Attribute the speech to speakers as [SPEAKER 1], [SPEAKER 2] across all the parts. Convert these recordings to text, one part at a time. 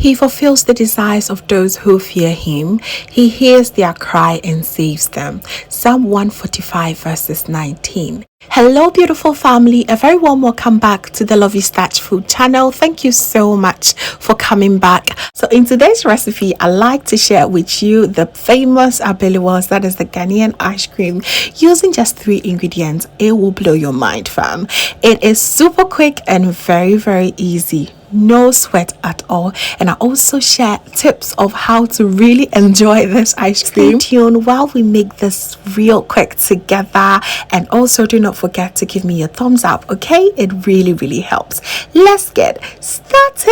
[SPEAKER 1] He fulfills the desires of those who fear him. He hears their cry and saves them. Psalm 145 verses 19. Hello beautiful family, a very warm welcome back to the Lovystouch food channel. Thank you so much for coming back. So in today's recipe, I like to share with you the famous ABELEWALLS, that is the Ghanaian ice cream, using just 3 ingredients. It will blow your mind, fam. It is super quick and very easy. No sweat at all, and I also share tips of how to really enjoy this ice cream. Stay tuned while we make this real quick together, and also do not forget to give me a thumbs up, okay? It really helps. Let's get started.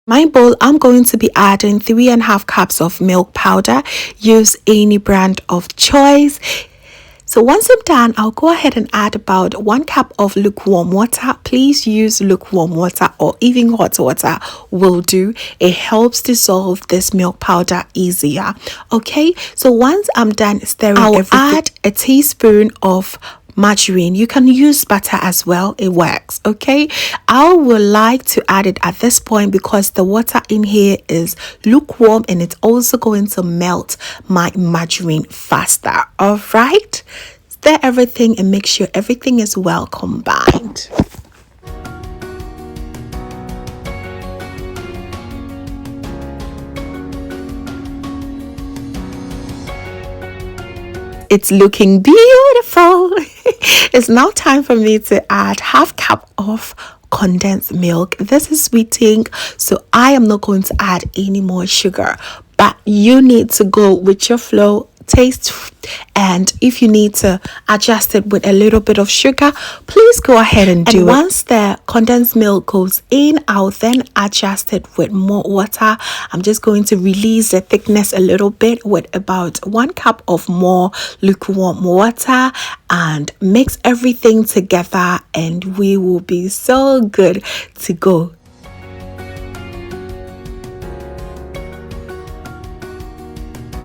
[SPEAKER 1] My bowl, I'm going to be adding 3.5 cups of milk powder. Use any brand of choice. So once I'm done, I'll go ahead and add about 1 cup of lukewarm water. Please use lukewarm water or even hot water will do. It helps dissolve this milk powder easier. Okay, so once I'm done stirring, I'll add a teaspoon of margarine. You can use butter as well, it works. Okay, I would like to add it at this point because the water in here is lukewarm and it's also going to melt my margarine faster. All right, stir everything and make sure everything is well combined. It's looking beautiful. It's now time for me to add 1/2 cup of condensed milk. This is sweetening, so I am not going to add any more sugar, but you need to go with your flow, taste, and if you need to adjust it with a little bit of sugar, please go ahead and do it. Once the condensed milk goes in, I'll then adjust it with more water. I'm just going to release the thickness a little bit with about 1 cup of more lukewarm water and mix everything together, and we will be so good to go.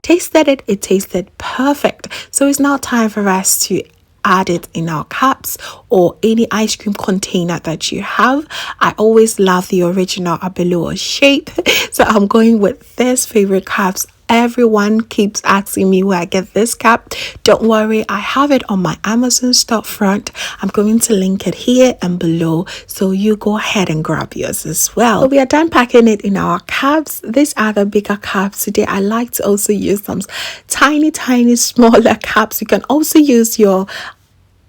[SPEAKER 1] Tasted it, it tasted perfect. So it's now time for us to add it in our cups or any ice cream container that you have. I always love the original ABELEWALLS shape, so I'm going with this favorite cups. Everyone keeps asking me where I get this cup. Don't worry, I have it on my Amazon storefront. I'm going to link it here and below, so you go ahead and grab yours as well. So we are done packing it in our cups. These are the bigger cups. Today I like to also use some tiny smaller cups. You can also use your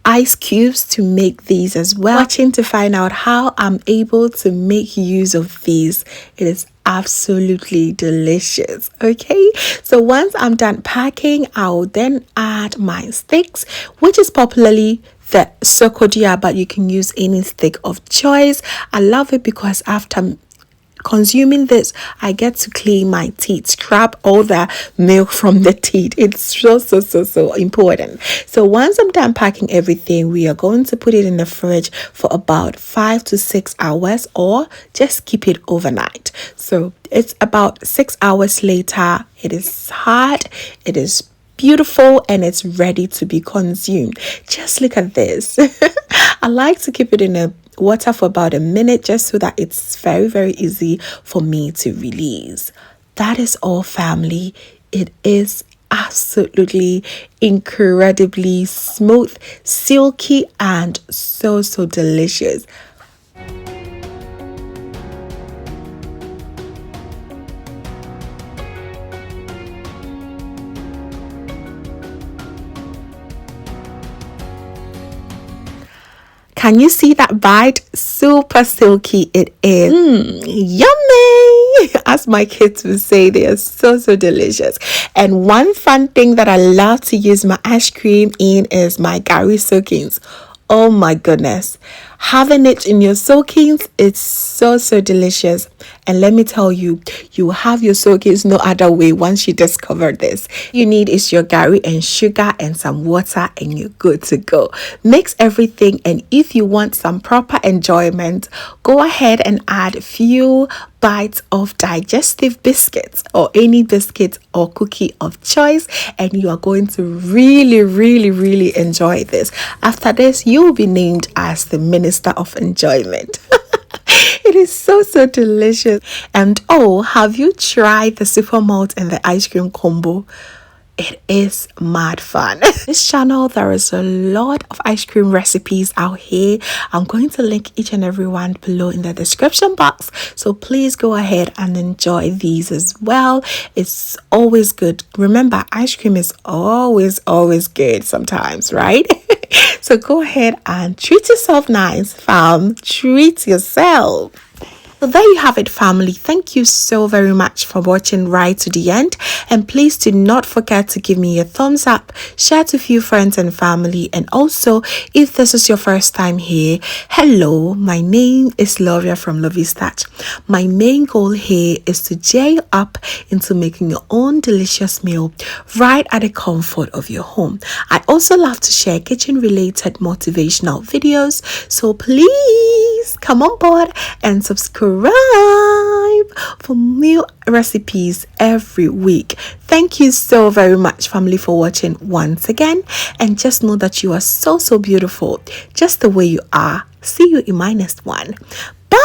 [SPEAKER 1] ice cubes to make these as well. Watching to find out how I'm able to make use of these. It is absolutely delicious. Okay, so once I'm done packing, I'll then add my sticks, which is popularly the sokodia, but you can use any stick of choice. I love it because after consuming this, I get to clean my teeth, scrub all the milk from the teeth. It's so important. So once I'm done packing everything, we are going to put it in the fridge for about 5 to 6 hours, or just keep it overnight. So it's about 6 hours later. It is hard, it is beautiful, and it's ready to be consumed. Just look at this. I like to keep it in a water for about a minute, just so that it's very easy for me to release. That is all, family. It is absolutely incredibly smooth, silky, and so delicious. Can you see that bite? Super silky it is. Yummy! As my kids would say, they are so delicious. And one fun thing that I love to use my ice cream in is my gari soakings. Oh my goodness, having it in your soakings, it's so delicious. And let me tell you, you will have your soakings no other way once you discover this. You need is your gari and sugar and some water, and you're good to go. Mix everything, and if you want some proper enjoyment, go ahead and add a few bite of digestive biscuits or any biscuit or cookie of choice, and you are going to really enjoy this. After this, you will be named as the Minister of Enjoyment. It is so delicious. And oh, have you tried the super malt and the ice cream combo? It is mad fun. This channel, there is a lot of ice cream recipes out here. I'm going to link each and every one below in the description box, so please go ahead and enjoy these as well. It's always good. Remember, ice cream is always good sometimes, right? So go ahead and treat yourself nice, fam. Treat yourself. So there you have it, family. Thank you so very much for watching right to the end, and please do not forget to give me a thumbs up, share to a few friends and family, and also if this is your first time here, hello, my name is Lovia from Lovystouch. My main goal here is to jail up into making your own delicious meal right at the comfort of your home. I also love to share kitchen related motivational videos, so please come on board and subscribe for new recipes every week. Thank you so very much, family, for watching once again, and just know that you are so beautiful just the way you are. See you in my next one. Bye.